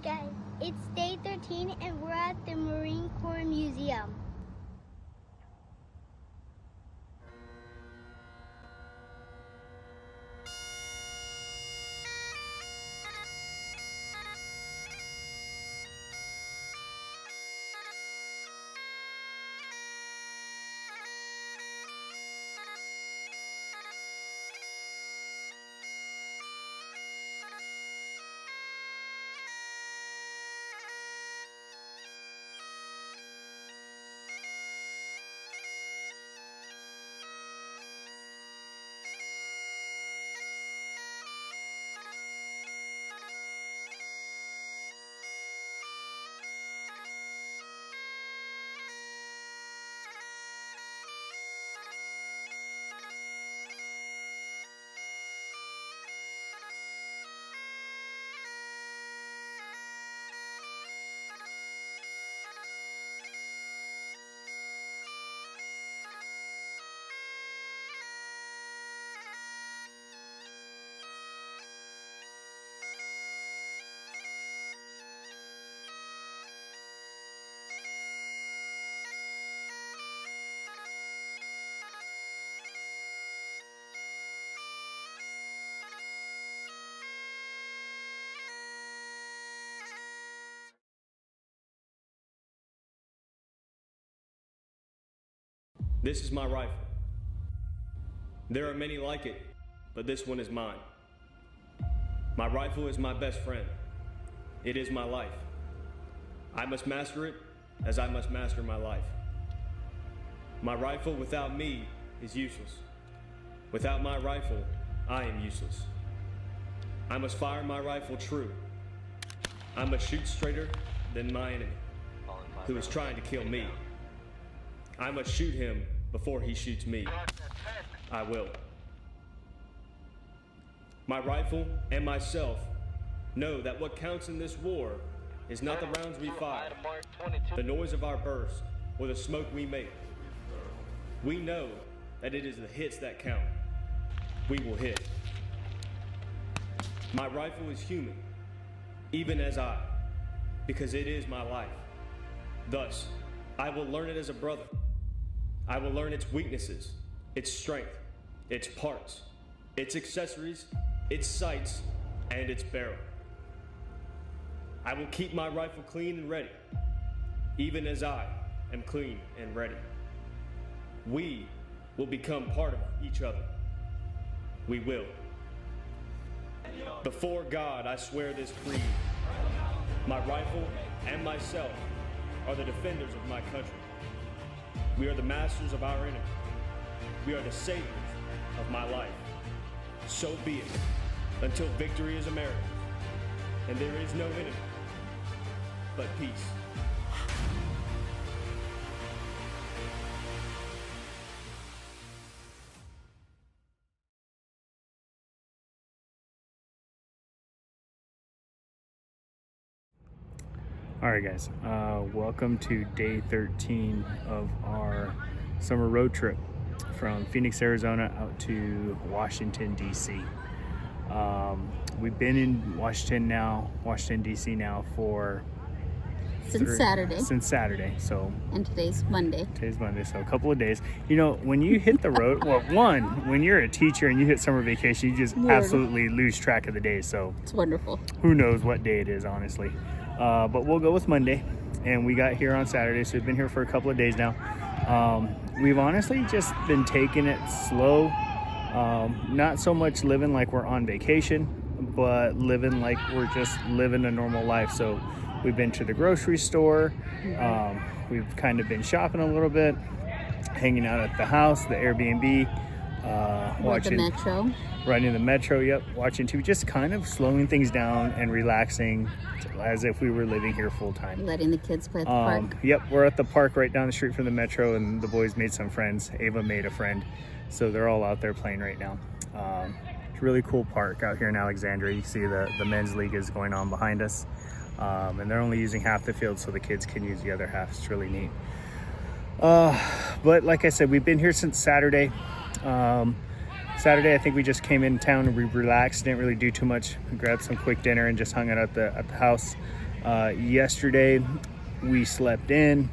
guys, it's day 13 and we're at the Marine Corps Museum. This is my rifle. There are many like it, but this one is mine. My rifle is my best friend. It is my life. I must master it as I must master my life. My rifle without me is useless. Without my rifle, I am useless. I must fire my rifle true. I must shoot straighter than my enemy, who is trying to kill me. I must shoot him before he shoots me. I will. My rifle and myself know that what counts in this war is not the rounds we fire, the noise of our burst, or the smoke we make. We know that it is the hits that count. We will hit. My rifle is human, even as I, because it is my life. Thus, I will learn it as a brother. I will learn its weaknesses, its strength, its parts, its accessories, its sights, and its barrel. I will keep my rifle clean and ready, even as I am clean and ready. We will become part of each other. We will. Before God, I swear this creed. My rifle and myself are the defenders of my country. We are the masters of our enemy. We are the saviors of my life. So be it, until victory is America's, and there is no enemy but peace. All right, guys, welcome to day 13 of our summer road trip from Phoenix, Arizona out to Washington, D.C. We've been in Washington, D.C. now for Since Saturday. So, and today's Monday, so a couple of days. You know, when you hit the road, well, when you're a teacher and you hit summer vacation, you just absolutely lose track of the days. So it's wonderful. Who knows what day it is, honestly. But we'll go with Monday, and we got here on Saturday, so we've been here for a couple of days now. We've honestly just been taking it slow, not so much living like we're on vacation, but living like we're just living a normal life. So we've been to the grocery store, we've kind of been shopping a little bit, hanging out at the house, the Airbnb, watching the Metro. Riding the Metro, watching TV, just kind of slowing things down and relaxing as if we were living here full time. Letting the kids play at the park. We're at the park right down the street from the Metro, and the boys made some friends. Ava made a friend, so they're all out there playing right now. It's a really cool park out here in Alexandria. You can see the men's league is going on behind us, and they're only using half the field so the kids can use the other half. It's really neat. But like I said, we've been here since Saturday. Saturday, I think we just came in town and we relaxed, didn't really do too much. We grabbed some quick dinner and just hung out at the house. Yesterday we slept in,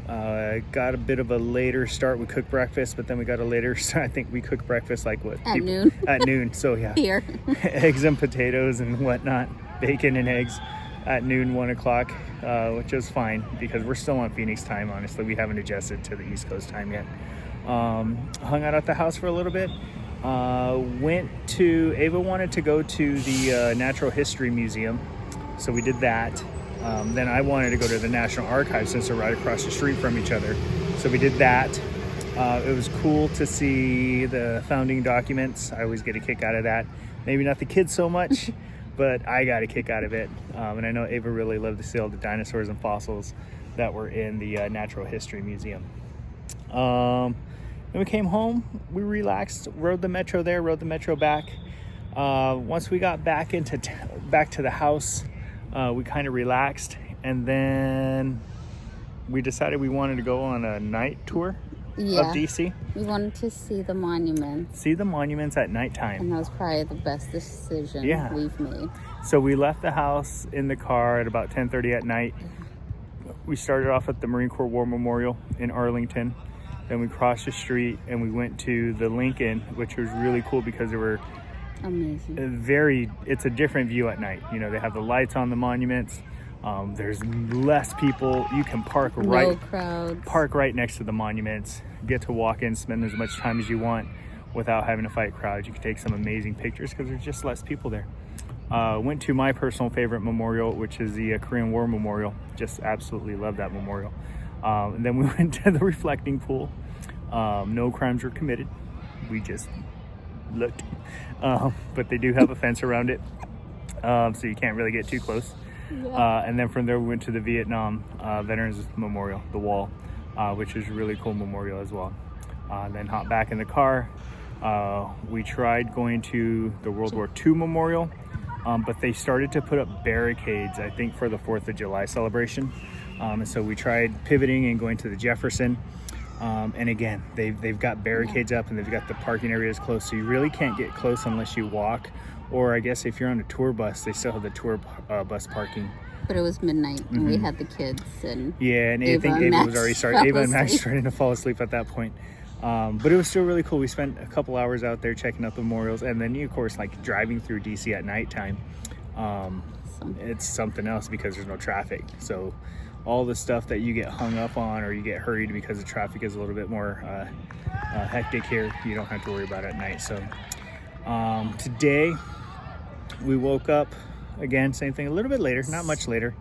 got a bit of a later start. We cooked breakfast, but then we got a later start. I think we cooked breakfast like what? At noon. At noon, so yeah. Here. Eggs and potatoes and whatnot, bacon and eggs at noon, 1 o'clock, which was fine because we're still on Phoenix time. Honestly, we haven't adjusted to the East Coast time yet. Hung out at the house for a little bit. Ava wanted to go to the Natural History Museum, so we did that. Then I wanted to go to the National Archives since they're right across the street from each other, so we did that. It was cool to see the founding documents. I always get a kick out of that. Maybe not the kids so much, but I got a kick out of it. And I know Ava really loved to see all the dinosaurs and fossils that were in the Natural History Museum. Then we came home, we relaxed, rode the metro there, rode the metro back. Once we got back to the house, we kind of relaxed, and then we decided we wanted to go on a night tour of DC. We wanted to see the monuments. See the monuments at nighttime. And that was probably the best decision we've made. So we left the house in the car at about 10:30 at night. We started off at the Marine Corps War Memorial in Arlington. Then we crossed the street and we went to the Lincoln, which was really cool because there were amazing. It's a different view at night. You know, they have the lights on the monuments. There's less people. You can park right next to the monuments. Get to walk in, spend as much time as you want without having to fight crowds. You can take some amazing pictures because there's just less people there. Went to my personal favorite memorial, which is the Korean War Memorial. Just absolutely love that memorial. And then we went to the reflecting pool. No crimes were committed. We just looked. But they do have a fence around it, so you can't really get too close. Yeah. And then from there we went to the Vietnam Veterans Memorial, the wall, which is a really cool memorial as well. Then hopped back in the car. We tried going to the World War II Memorial, but they started to put up barricades, I think, for the 4th of July celebration. And so we tried pivoting and going to the Jefferson. And again, they've got barricades up and they've got the parking areas closed, so you really can't get close unless you walk. Or I guess if you're on a tour bus, they still have the tour bus parking. But it was midnight and we had the kids and I think Ava was already starting. Ava and Max starting to fall asleep at that point. But it was still really cool. We spent a couple hours out there checking out the memorials, and then of course, like driving through DC at nighttime. It's something else because there's no traffic. So all the stuff that you get hung up on or you get hurried because the traffic is a little bit more hectic here, you don't have to worry about it at night. So today we woke up again, same thing, a little bit later, not much later,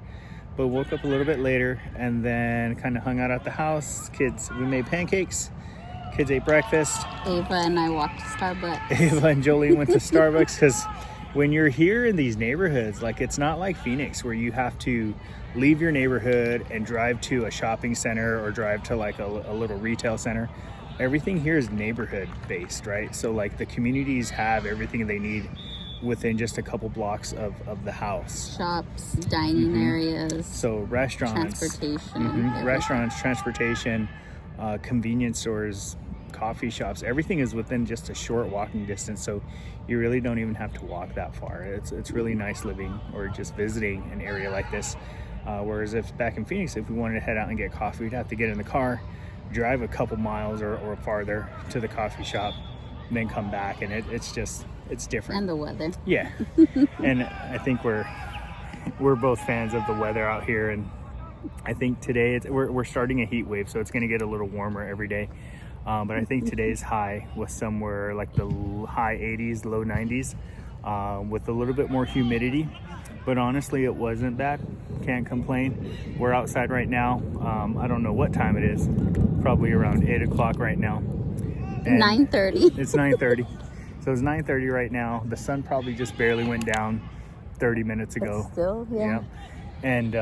but woke up a little bit later and then kind of hung out at the house. Kids, we made pancakes. Kids ate breakfast. Ava and I walked to Starbucks. Ava and Jolene went to Starbucks because when you're here in these neighborhoods, like it's not like Phoenix where you have to leave your neighborhood and drive to a shopping center or drive to like a little retail center. Everything here is neighborhood based, right? So like the communities have everything they need within just a couple blocks of the house. Shops, dining areas. So restaurants. Transportation, convenience stores, coffee shops, everything is within just a short walking distance, so you really don't even have to walk that far. It's really nice living or just visiting an area like this, whereas if back in Phoenix, if we wanted to head out and get coffee, we'd have to get in the car, drive a couple miles or farther to the coffee shop, and then come back, and it's different. And the weather. Yeah. And I think we're both fans of the weather out here, and I think today we're starting a heat wave, so it's going to get a little warmer every day. But I think today's high was somewhere like the high 80s, low 90s, with a little bit more humidity. But honestly, it wasn't bad. Can't complain. We're outside right now. I don't know what time it is. Probably around 8 o'clock right now. 9:30. It's 9:30. So it's 9:30 right now. The sun probably just barely went down 30 minutes ago. But still, yeah. And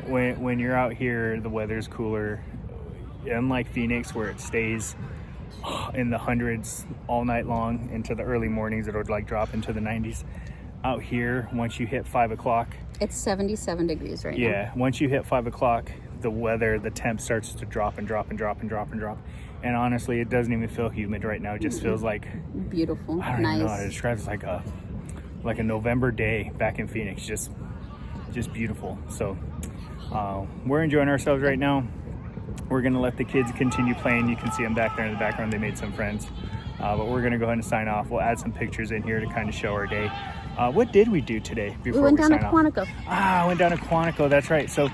when you're out here, the weather's cooler. Unlike Phoenix, where it stays in the hundreds all night long into the early mornings, it'll like drop into the 90s. Out here, once you hit 5 o'clock, it's 77 degrees right now. Yeah, once you hit 5 o'clock, the temp starts to drop and drop and drop and drop and drop. And honestly, it doesn't even feel humid right now. It just feels like beautiful, I don't nice. even know how to describe it. It's like a like a November day back in Phoenix. Just beautiful. So we're enjoying ourselves right now. We're gonna let the kids continue playing. You can see them back there in the background. They made some friends. But we're gonna go ahead and sign off. We'll add some pictures in here to kind of show our day. What did we do today before we went down to sign off? Quantico. I went down to Quantico, that's right. So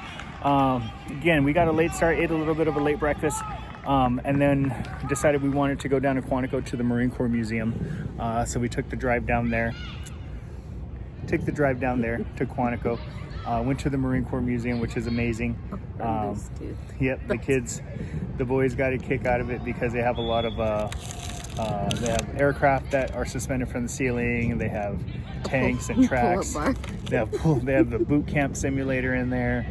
again, we got a late start, ate a little bit of a late breakfast, and then decided we wanted to go down to Quantico to the Marine Corps Museum. So we took the drive down there to Quantico. Went to the Marine Corps Museum, which is amazing. Yep, the boys got a kick out of it because they have a lot of they have aircraft that are suspended from the ceiling. They have tanks and tracks. They have the boot camp simulator in there.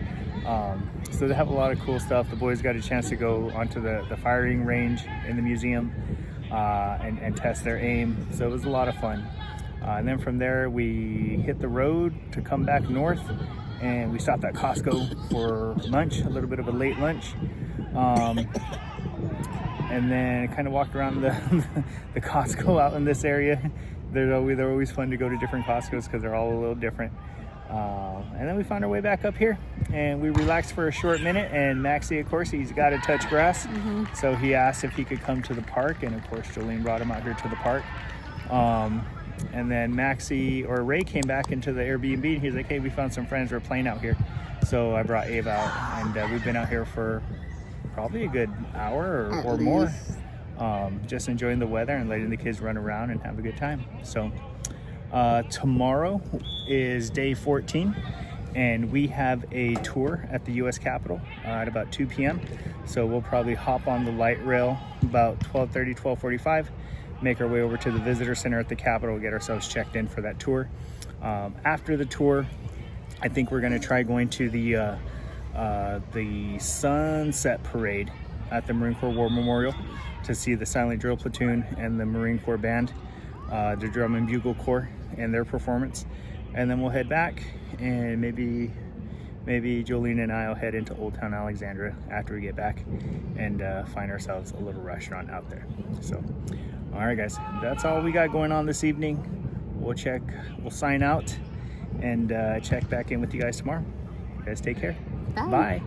So they have a lot of cool stuff. The boys got a chance to go onto the firing range in the museum and test their aim. So it was a lot of fun. And then from there we hit the road to come back north, and we stopped at Costco for lunch, a little bit of a late lunch. And then kind of walked around the Costco out in this area. They're always fun to go to different Costcos because they're all a little different. And then we found our way back up here, and we relaxed for a short minute. And Maxie, of course, he's got to touch grass, so he asked if he could come to the park, and of course Jolene brought him out here to the park. And then Ray came back into the Airbnb, and he's like, hey, we found some friends, we're playing out here. So I brought Ava out, and we've been out here for probably a good hour or more, just enjoying the weather and letting the kids run around and have a good time. So tomorrow is day 14, and we have a tour at the U.S. Capitol at about 2 p.m. So we'll probably hop on the light rail about 12:30, 12:45, make our way over to the visitor center at the Capitol, get ourselves checked in for that tour. After the tour, I think we're going to try going to the sunset parade at the Marine Corps War Memorial to see the Silent Drill Platoon and the Marine Corps Band, the Drum and Bugle Corps, and their performance. And then we'll head back, and maybe Jolene and I will head into Old Town Alexandria after we get back and find ourselves a little restaurant out there. So, all right, guys, that's all we got going on this evening. We'll sign out and check back in with you guys tomorrow. You guys take care. Bye. Bye.